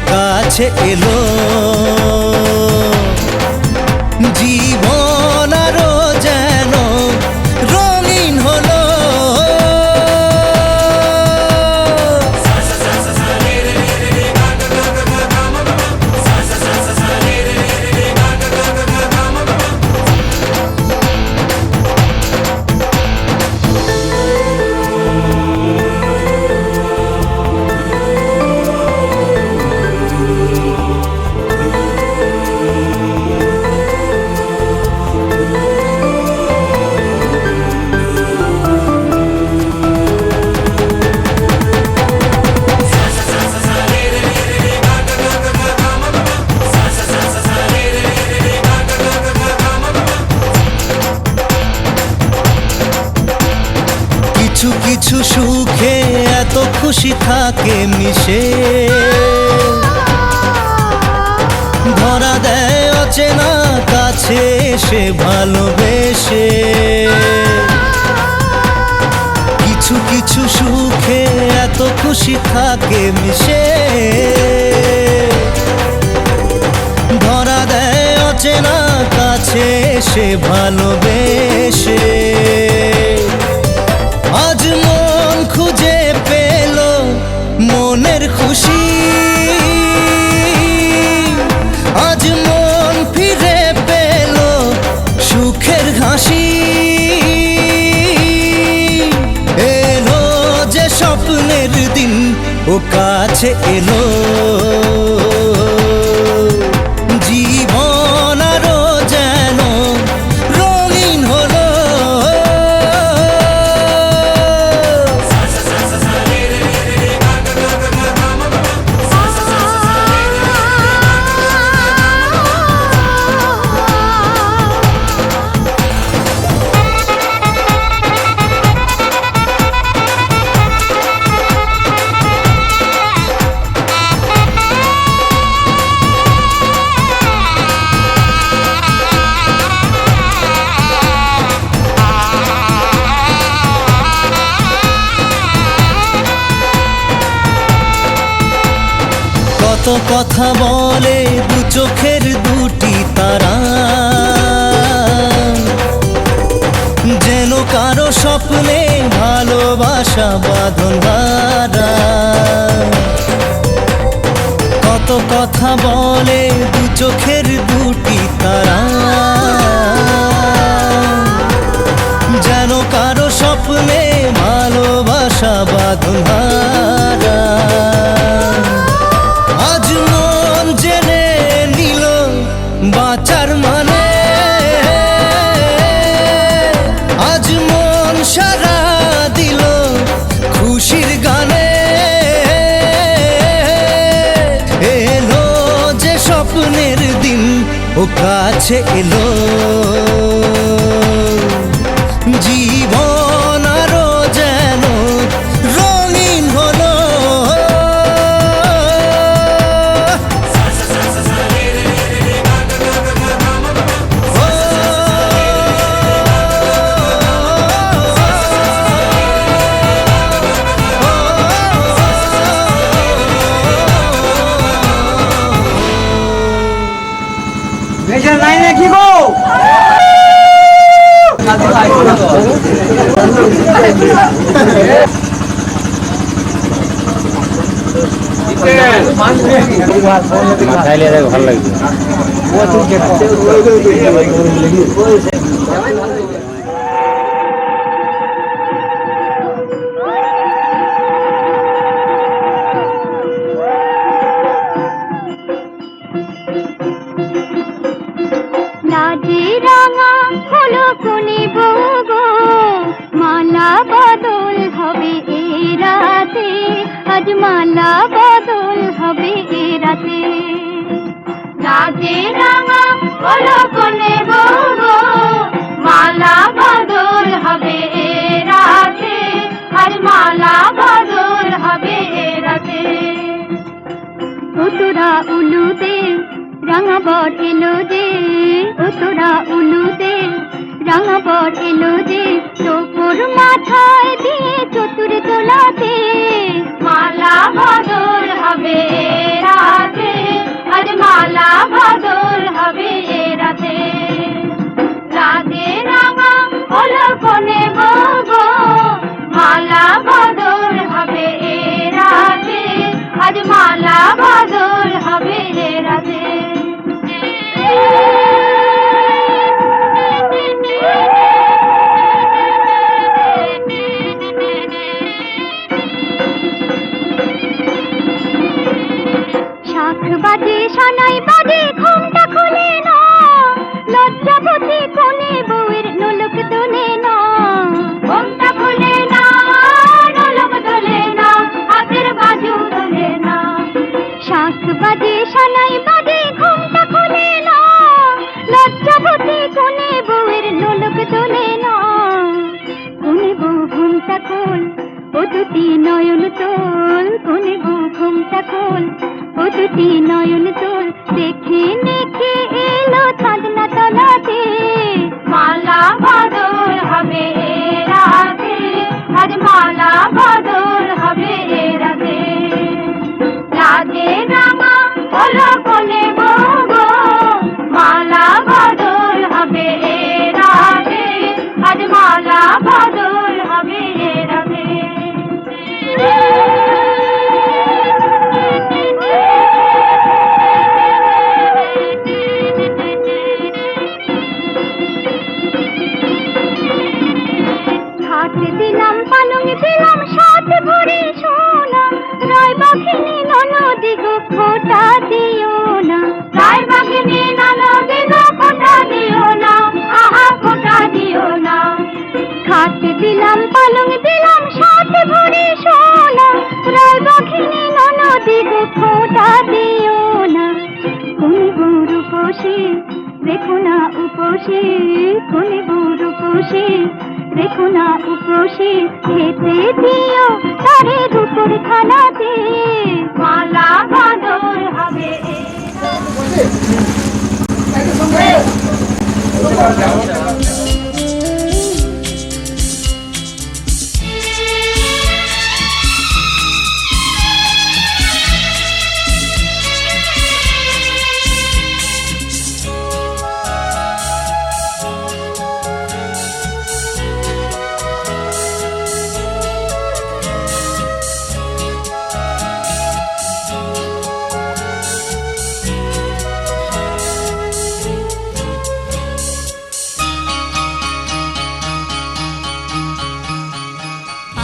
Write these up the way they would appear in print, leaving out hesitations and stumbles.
কাছে এলো জীবন আরো যেন রঙিন হলো। কিছু কিছু সুখে এত খুশি থাকে মিশে, ধরা দেয় অচেনা কাছে এসে ভালোবেসে। কিছু কিছু সুখে এত খুশি থাকে মিশে, ধরা দেয় অচেনা কাছে এসে ভালোবেসে। আজ মন খুঁজে পেল মনের খুশি, আজ মন ফিরে পেল সুখের হাসি। এলো যে স্বপ্নের দিন ও কাছে এলো, জীবন আরো যেন রঙিন হলো। কত কথা বলে দু চোখের দুটি তারা, যেন কারো স্বপ্নে ভালোবাসা বাঁধন হারা। কত কথা বলে দু চোখের দুটি তারা, যেন কারো স্বপ্নে ভালোবাসা বাঁধন হারা। আজ মন জেনে নিল বাঁচার মানে, আজ মন সারা দিল খুশির গানে। এলো যে স্বপ্নের দিন ও কাছে এলো, জীবন আরো যেন রঙিন হলো। মেশার নাই নাকি গো? ভালো লাগবে। রাঙা হলো কোনে বগো, মালা বদল হবে এ রাতে, আজ মালা বদল হবে এ রাতে। রাজে রাঙা হলো কোনে বগো, মালা বদল হবে এ রাতে, আজ মালা বদল হবে এ রাতে। তোরা উলুতে রাঙা বর এলো যে, তোরা উলুতে রাঙা বর এলো যে, তোর মাথায় দিয়ে চতুর তোলাতে, মালা বদল হবে রাতে, আজ মালা বদল হবে রাতে। রাতে রাঙা হলো কোনে বগো, মালা বদল হবে রাতে, আজ মালা বদল হবে রাতে। শাখ বাজে সানাই বাজে ঘুমটা খুলে না, লজ্জাবতী কোনে বউয়ের নোলক তোলে না। ঘুমটা খুলে না, নোলক তোলে না, হাতের বাজু তোলে না। শাখ বাজে সানাই বাজে ঘুমটা খুলে না, লজ্জাবতী কোনে বউয়ের নোলক তোলে না। কোনে বউ ঘুমটা খোল, নয়ন তোর দেখে নেখে এলো চাঁদনা তলাতে মালা বদল হবে এ রাতে আজ মালা বদল হবে এ রাতে রাতে রামা হলো কোনে বগো মালা বদল হবে এ রাতে আজ মালা বদল হবে এ রাতে দিলাম পালং দিলাম সাত ভরি সোনা রায় বাঘিনী ননদি গো খোটা দিও না রায় বাঘিনী ননদি গো খোটা দিও না আহা খোটা দিও না খাতে দিলাম পালং দিলাম সাত ভরি সোনা রায় বাঘিনী ননদি গো খোটা দিও না কোন বুড়ো পোষে রেখো না উপসে কোন বুড়ো পোষে রেখো না উপসে খেতে দিও তারে রূপর খানাতে মালা বদল হবে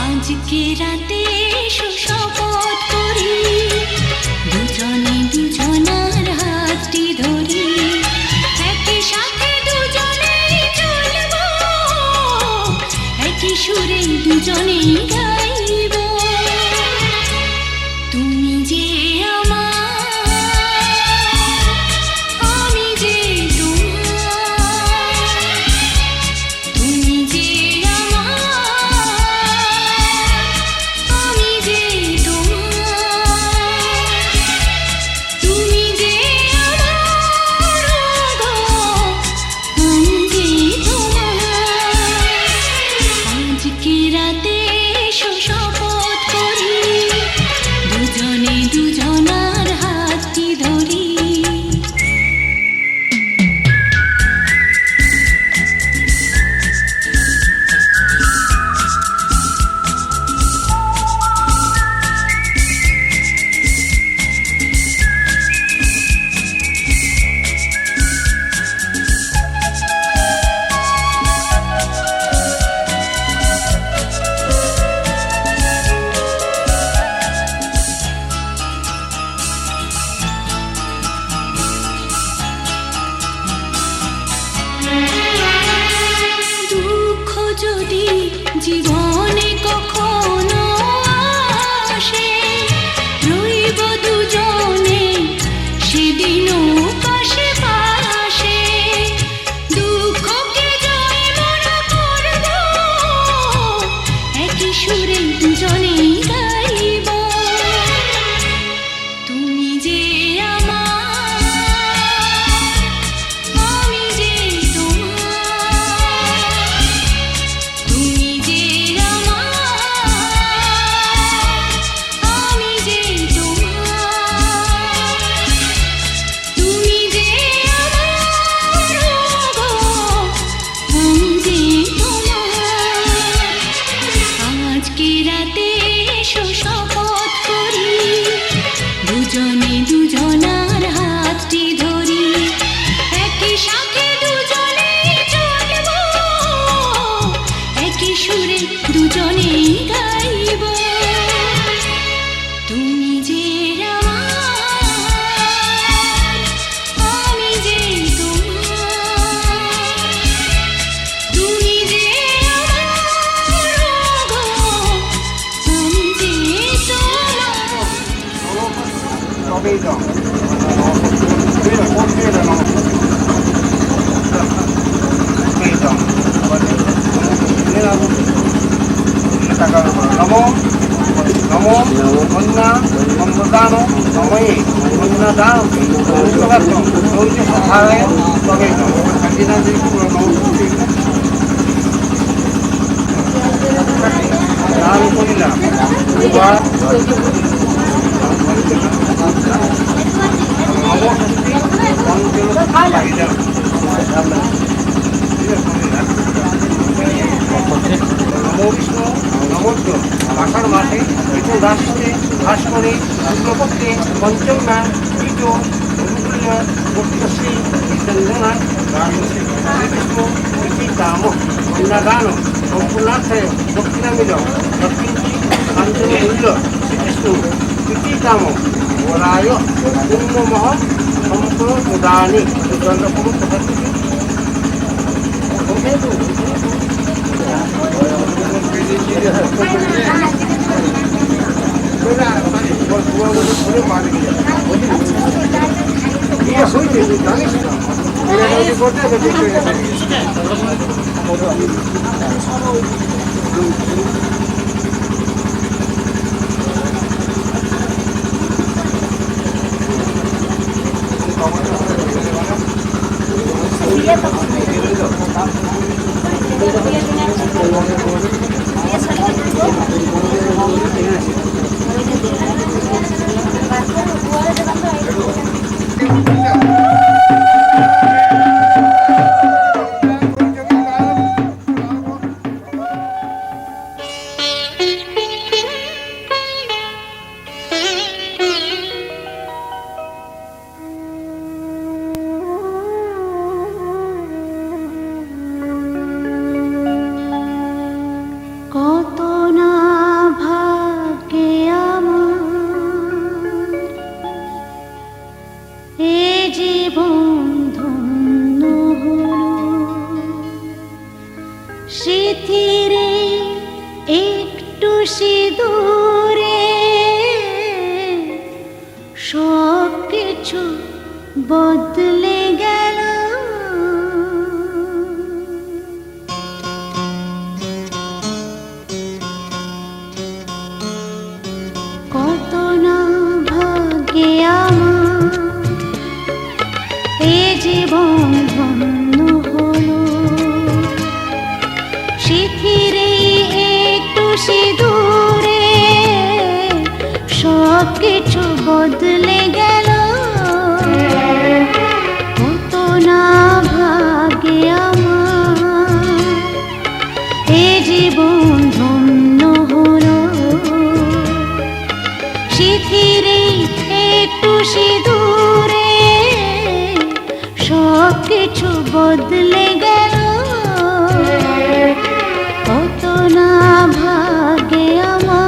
আজকে রাতে সুশপথ করি দুজনে দুজনার হাতটি ধরি একই সাথে দুজনেই চলব একই সুরে দুজনেই গাইব তুমি যে আমার আমি যে তোমার তুমি যে আমি যে তোমার তুমি যে আমার গো আমি যে তোমার আজকে রাতে শপথ করি দুজনে দুজনার হাতটি ধরি দুঃখ যদি জীবনে কখনো আসে রইব দুজনে সেদিনও পাশে পাশে দুঃখকে জয় মনে করব একই সুরে দুজনেই গাইব তুমি যে আমার আমি যে তোমার তুমি যে আমার আমি যে তোমার তুমি যে আমার গো আমি যে তোমার আজকে রাতে শপথ করি দুজনে দুজনার হাতটি ধরি একই সাথে দুজনেই চলব একই সুরে দুজনেই গাইব তুমি যে আমার আমি যে তোমার তুমি যে আমার গো আমি যে তোমার তবেই দাও কোন দিয়ে দাও টাকা নমো নমো কন্যা প্রদান সময়ে কন্যাদান পুষ্করাত্মক দৈত সহায় তবেই কাজিনাদের দান করিলাম নমবিষ্ণু নমস্য আষাঢ় মাসে ঋতু রাষ্ট্রে ভাস্করে শুক্লপক্ষে পঞ্চম নাম তৃত ভক্তশ্রী চন্দনা শ্রীকৃষ্ণ প্রীতিকাম কন্যাদান সম্পূর্ণার্থে দক্ষিণামিল দক্ষিণটি কাঞ্চন মূল্য শ্রীকৃষ্ণ প্রীতিকাম বলায় পুণ্যমহ সম্প্রদানি চন্দ্রপুর কথা বদলে গেল কত না ভাগ্যে আমার এ জীবন ধন্য হলো শিথিরে একটু সিঁদুরে সব কিছু বদলে গেল কত না ভাগ্যে আমার এ জীবন ধন্য হলো শিথিরে একটু সিঁদুরে সব কিছু বদলে গেল কত না ভাগ্যে আমার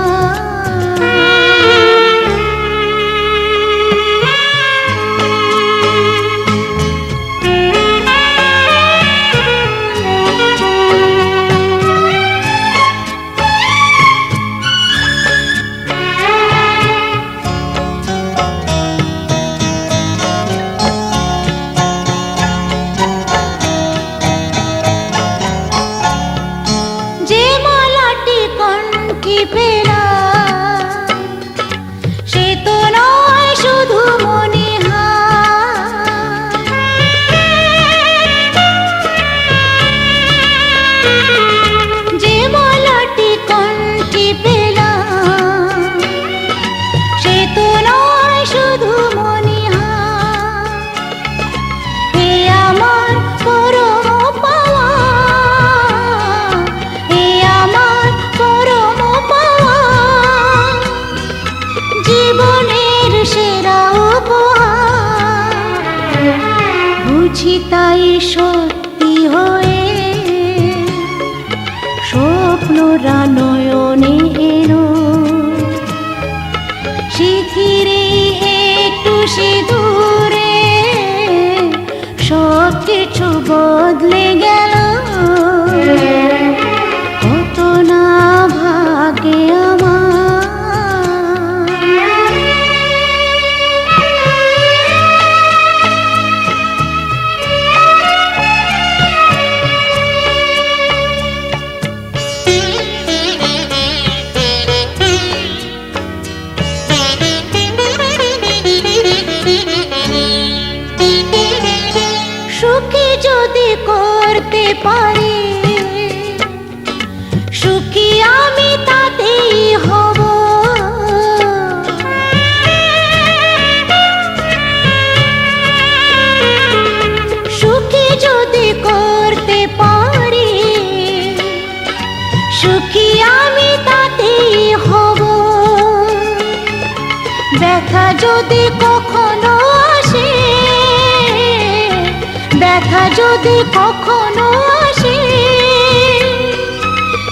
তাই সত্যি হয়ে স্বপ্নরা নয়নে এলো শিথিরে একটু সিঁদুরে সব কিছু বদলে গেল কত না ভাগ্যে আমার পারি, সুখী আমি তাতেই হব। সুখী যদি করতে পারি, সুখী আমি তাতেই হব। ব্যথা যদি কখনো আসে, ব্যথা যদি কখনো আসে,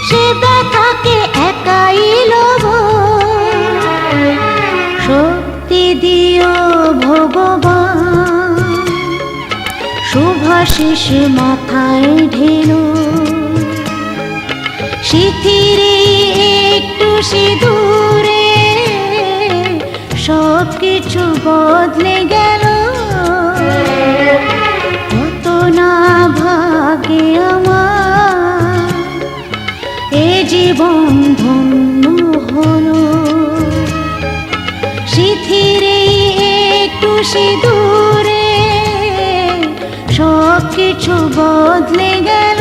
সে ব্যথাকে একাই লব। শক্তি দিও ভগবান, শুভাশিস মাথায় ঢেলো। শিথিরে একটু সিঁদুরে সব কিছু বদলে গেল। কত না ভাগে আমার এ জীবন ধন্য হলো। শিথিরে একটু সিঁদুরে সব কিছু বদলে গেল।